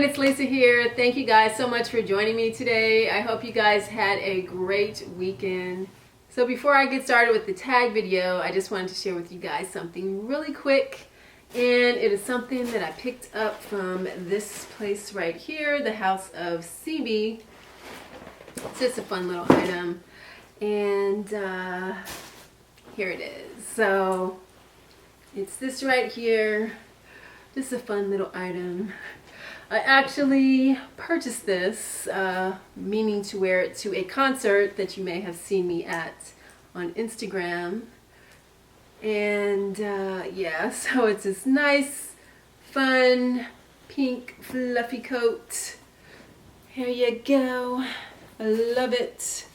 it's Lisa here. Thank you guys so much for joining me today. I hope you guys had a great weekend. So before I get started with the tag video, I just wanted to share with you guys something really quick. And it is something that I picked up from this place right here, the House of CB. It's just a fun little item. And here it is. So it's this right here. Just a fun little item. I actually purchased this, meaning to wear it to a concert that you may have seen me at on Instagram. And yeah, so it's this nice, fun, pink, fluffy coat. Here you go. I love it.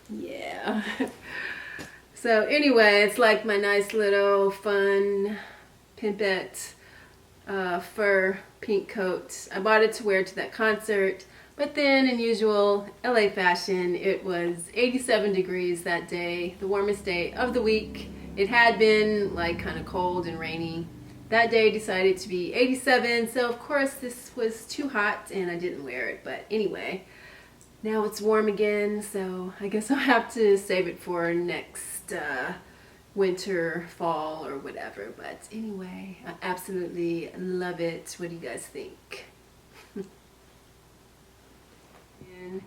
Yeah. So anyway, it's like my nice little fun pimpette fur pink coat. I bought it to wear to that concert, but then in usual LA fashion, it was 87 degrees that day, the warmest day of the week. It had been like kind of cold and rainy. That day decided to be 87, so of course this was too hot and I didn't wear it. But anyway, now it's warm again, so I guess I'll have to save it for next winter, fall, or whatever. But anyway, I absolutely love it. What do you guys think? And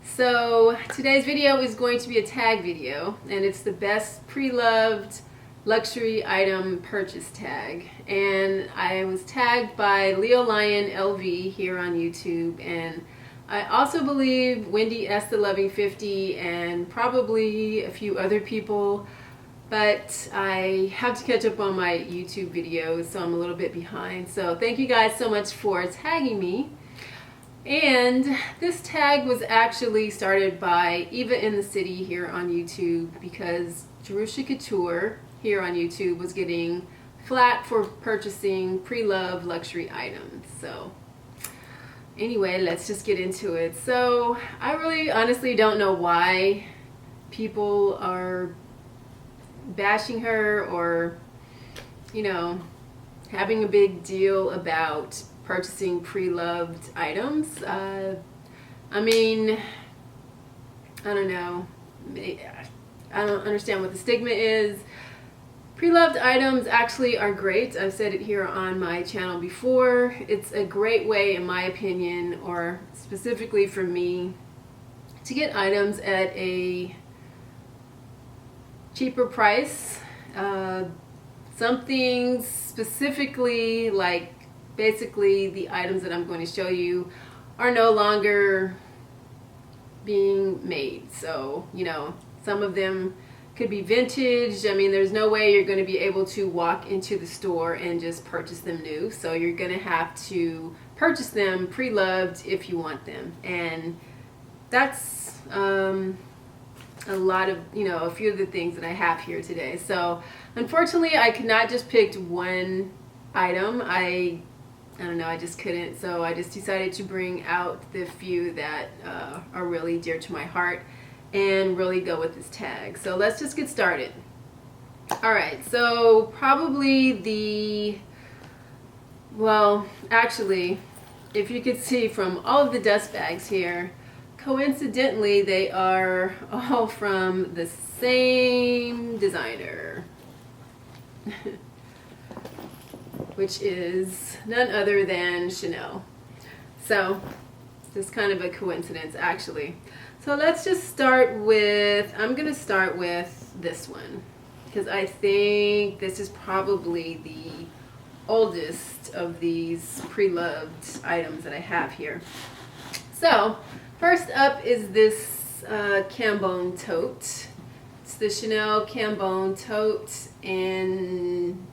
so today's video is going to be a tag video, and it's the best pre-loved luxury item purchase tag. And I was tagged by Leo Lion LV here on YouTube, and I also believe Wendy S. the Loving 50 and probably a few other people, but I have to catch up on my YouTube videos, so I'm a little bit behind. So thank you guys so much for tagging me. And this tag was actually started by Eva in the City here on YouTube, because Jerusha Couture here on YouTube was getting flack for purchasing pre-loved luxury items. So anyway, let's just get into it. So I really honestly don't know why people are bashing her or, you know, having a big deal about purchasing pre-loved items. I mean, I don't know. I don't understand what the stigma is. Pre-loved items actually are great. I've said it here on my channel before. It's a great way, in my opinion, or specifically for me, to get items at a cheaper price. Some things specifically, like basically the items that I'm going to show you, are no longer being made. So, you know, some of them could be vintage. I mean, there's no way you're going to be able to walk into the store and just purchase them new. So you're going to have to purchase them pre-loved if you want them. And that's a lot of, you know, a few of the things that I have here today. So unfortunately, I could not just pick one item. I don't know, I just couldn't. So I just decided to bring out the few that are really dear to my heart and really go with this tag. So let's just get started. Alright, so probably well, actually, if you could see from all of the dust bags here, coincidentally, they are all from the same designer, which is none other than Chanel. So, just kind of a coincidence, actually. So let's just start with, I'm going to start with this one, because I think this is probably the oldest of these pre-loved items that I have here. So, first up is this Cambone tote. It's the Chanel Cambone tote, and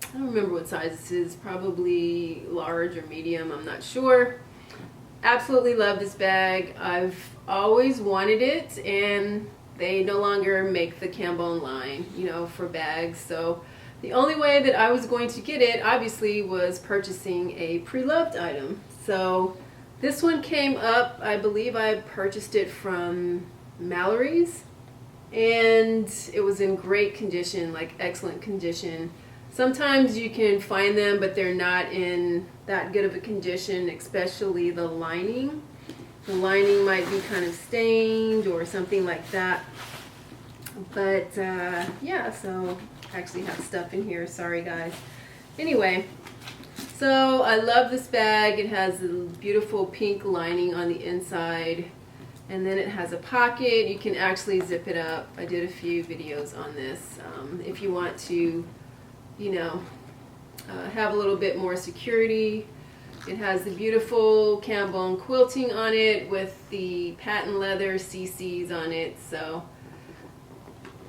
I don't remember what size this is, probably large or medium, I'm not sure. Absolutely love this bag. I've always wanted it, and they no longer make the Cambone line, you know, for bags. So the only way that I was going to get it, obviously, was purchasing a pre-loved item. So this one came up, I believe I purchased it from Mallory's, and it was in great condition, like excellent condition. Sometimes you can find them, but they're not in that good of a condition, especially the lining. The lining might be kind of stained or something like that. But yeah, so I actually have stuff in here. Sorry, guys. Anyway, so I love this bag. It has a beautiful pink lining on the inside. And then it has a pocket. You can actually zip it up. I did a few videos on this. If you want to, you know, have a little bit more security. It has the beautiful cambone quilting on it with the patent leather CCs on it. So,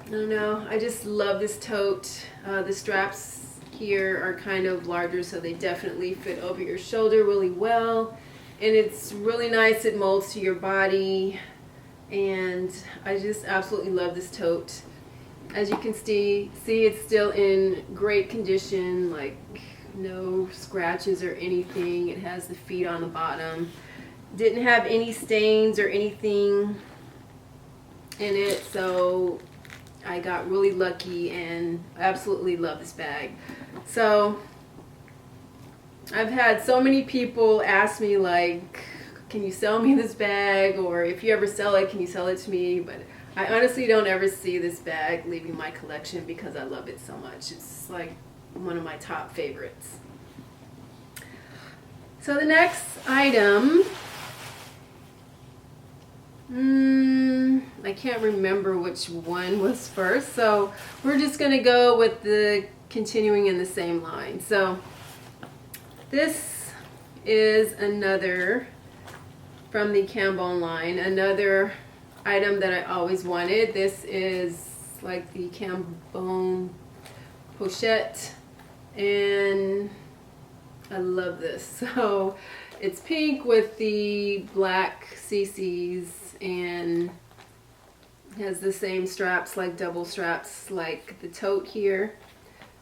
I don't know. I just love this tote. The straps here are kind of larger, so they definitely fit over your shoulder really well. And it's really nice. It molds to your body. And I just absolutely love this tote. As you can see it's still in great condition, like no scratches or anything. It has the feet on the bottom. Didn't have any stains or anything in it, so I got really lucky and absolutely love this bag. So I've had so many people ask me, like, can you sell me this bag, or if you ever sell it, can you sell it to me? But I honestly don't ever see this bag leaving my collection because I love it so much. It's like one of my top favorites. So the next item, I can't remember which one was first, so we're just going to go with the continuing in the same line. So this is another from the cambone line, another item that I always wanted. This is like the cambone pochette, and I love this. So it's pink with the black CCs and has the same straps, like double straps like the tote here.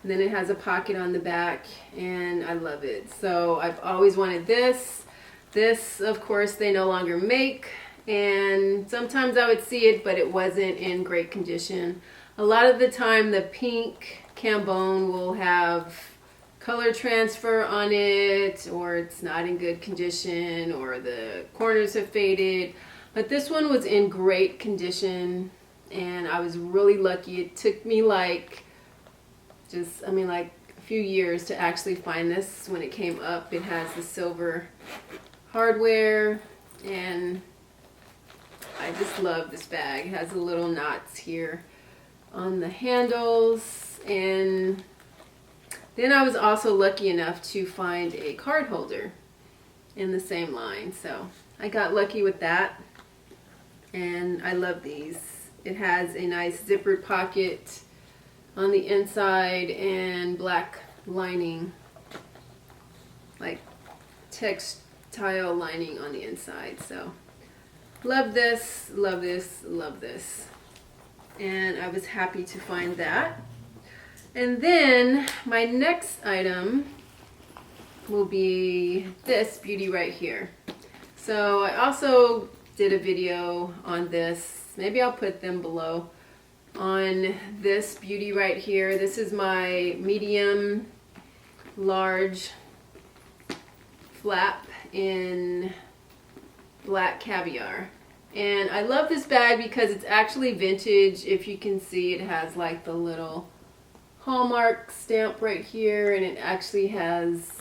And then it has a pocket on the back, and I love it. So I've always wanted this. This, of course, they no longer make, and sometimes I would see it, but it wasn't in great condition. A lot of the time, the pink cambone will have color transfer on it, or it's not in good condition, or the corners have faded. But this one was in great condition, and I was really lucky. It took me like like a few years to actually find this when it came up. It has the silver hardware, and I just love this bag. It has the little knots here on the handles, and then I was also lucky enough to find a card holder in the same line. So I got lucky with that, and I love these. It has a nice zippered pocket on the inside and black lining, like textile lining on the inside. So love this, love this, love this. And I was happy to find that. And then my next item will be this beauty right here. So I also did a video on this. Maybe I'll put them below. On this beauty right here. This is my medium large flap in black caviar. And I love this bag because it's actually vintage. If you can see, it has like the little Hallmark stamp right here, and it actually has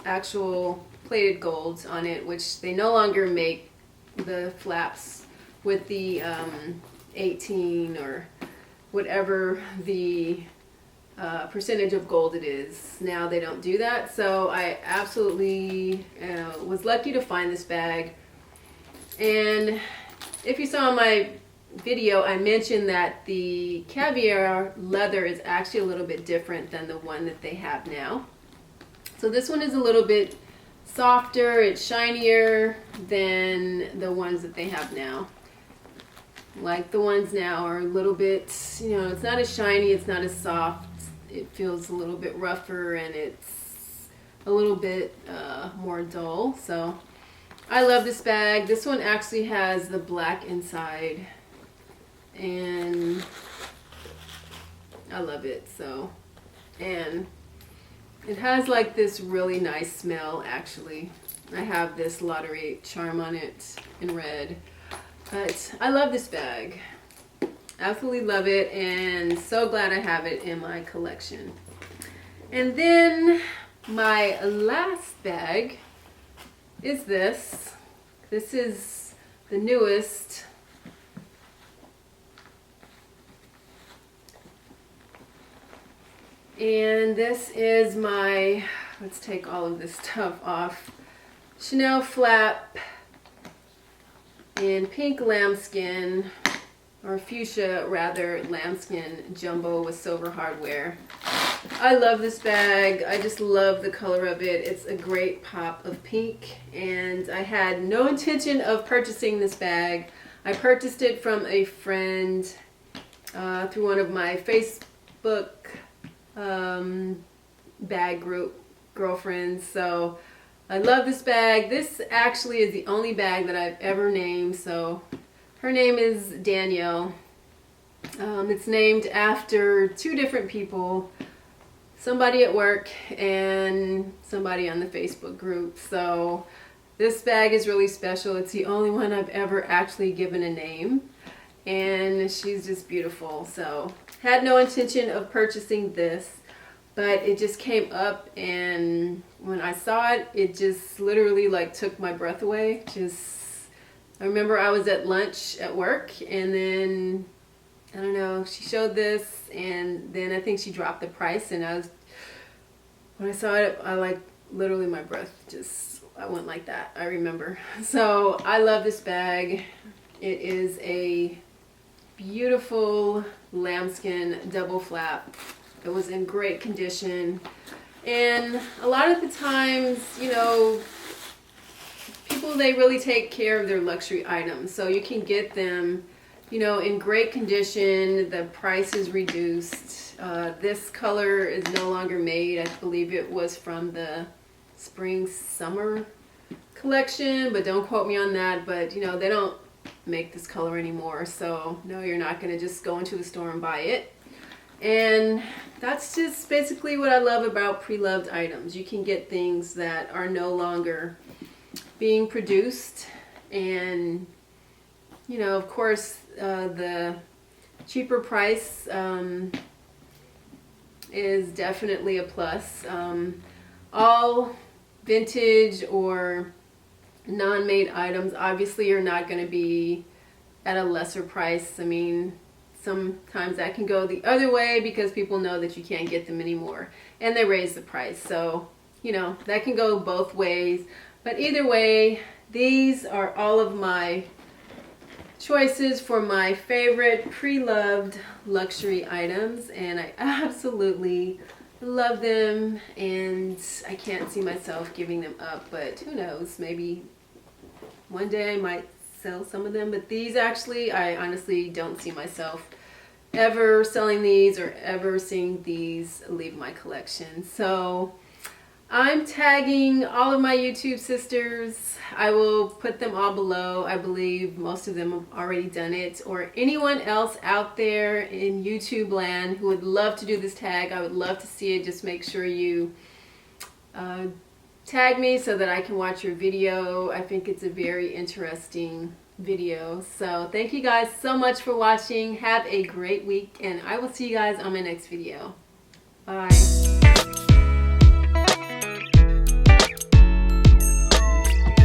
actual plated golds on it, which they no longer make the flaps with the 18 or whatever the percentage of gold it is. Now they don't do that. So I absolutely was lucky to find this bag. And if you saw my video, I mentioned that the caviar leather is actually a little bit different than the one that they have now. So this one is a little bit softer, it's shinier than the ones that they have now. Like the ones now are a little bit, you know, it's not as shiny, it's not as soft. It feels a little bit rougher, and it's a little bit more dull. So I love this bag. This one actually has the black inside, and I love it. So, and it has like this really nice smell actually. I have this Lottery charm on it in red. But I love this bag. Absolutely love it, and so glad I have it in my collection. And then my last bag is this. This is the newest. And this is my, let's take all of this stuff off, Chanel flap in pink lambskin, or fuchsia rather, lambskin jumbo with silver hardware. I love this bag. I just love the color of it. It's a great pop of pink, and I had no intention of purchasing this bag. I purchased it from a friend through one of my Facebook bag group girlfriends. So I love this bag. This actually is the only bag that I've ever named. So her name is Danielle. It's named after two different people, somebody at work and somebody on the Facebook group. So this bag is really special. It's the only one I've ever actually given a name, and she's just beautiful. So had no intention of purchasing this, but it just came up, and when I saw it, it just literally like took my breath away. I remember I was at lunch at work, and then I don't know, she showed this, and then I think she dropped the price, and when I saw it, I like literally my breath I went like that, I remember. So I love this bag. It is a beautiful lambskin double flap. It was in great condition, and a lot of the times, you know, people, they really take care of their luxury items, so you can get them, you know, in great condition. The price is reduced. This color is no longer made. I believe it was from the spring summer collection, but don't quote me on that. But you know, they don't make this color anymore, so no, you're not going to just go into the store and buy it. And that's just basically what I love about pre-loved items. You can get things that are no longer being produced, and you know, of course, the cheaper price is definitely a plus. All vintage or non-made items obviously are not going to be at a lesser price. I mean, sometimes that can go the other way because people know that you can't get them anymore and they raise the price. So, you know, that can go both ways. But either way, these are all of my choices for my favorite pre-loved luxury items, and I absolutely love them, and I can't see myself giving them up. But who knows, maybe one day I might sell some of them. But these, actually, I honestly don't see myself ever selling these or ever seeing these leave my collection. So I'm tagging all of my YouTube sisters. I will put them all below. I believe most of them have already done it, or anyone else out there in YouTube land who would love to do this tag. I would love to see it. Just make sure you tag me so that I can watch your video. I think it's a very interesting video. So thank you guys so much for watching. Have a great week, and I will see you guys on my next video. Bye.